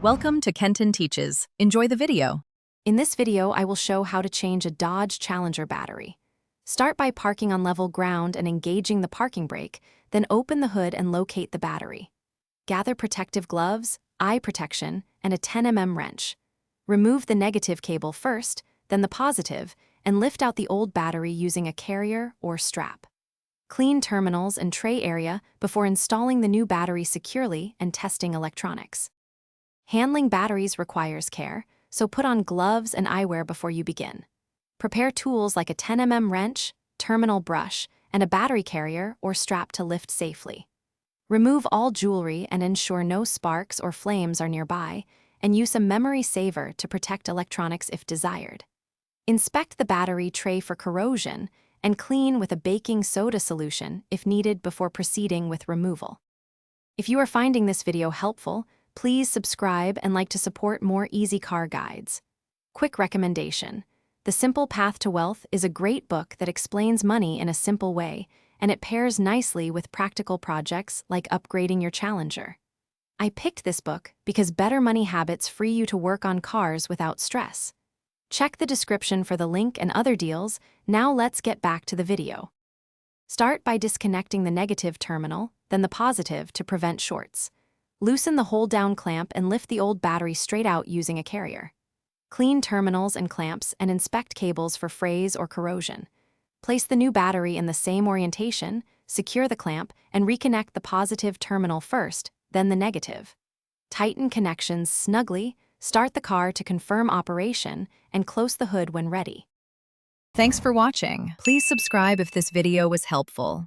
Welcome to Kenton Teaches. Enjoy the video. In this video, I will show how to change a Dodge Challenger battery. Start by parking on level ground and engaging the parking brake, then open the hood and locate the battery. Gather protective gloves, eye protection, and a 10 mm wrench. Remove the negative cable first, then the positive, and lift out the old battery using a carrier or strap. Clean terminals and tray area before installing the new battery securely and testing electronics. Handling batteries requires care, so put on gloves and eyewear before you begin. Prepare tools like a 10 mm wrench, terminal brush, and a battery carrier or strap to lift safely. Remove all jewelry and ensure no sparks or flames are nearby, and use a memory saver to protect electronics if desired. Inspect the battery tray for corrosion and clean with a baking soda solution if needed before proceeding with removal. If you are finding this video helpful, please subscribe and like to support more easy car guides. Quick recommendation: The Simple Path to Wealth is a great book that explains money in a simple way, and it pairs nicely with practical projects like upgrading your Challenger. I picked this book because better money habits free you to work on cars without stress. Check the description for the link and other deals. Now let's get back to the video. Start by disconnecting the negative terminal, then the positive to prevent shorts. Loosen the hold-down clamp and lift the old battery straight out using a carrier. Clean terminals and clamps and inspect cables for frays or corrosion. Place the new battery in the same orientation, secure the clamp, and reconnect the positive terminal first, then the negative. Tighten connections snugly, start the car to confirm operation, and close the hood when ready. Thanks for watching. Please subscribe if this video was helpful.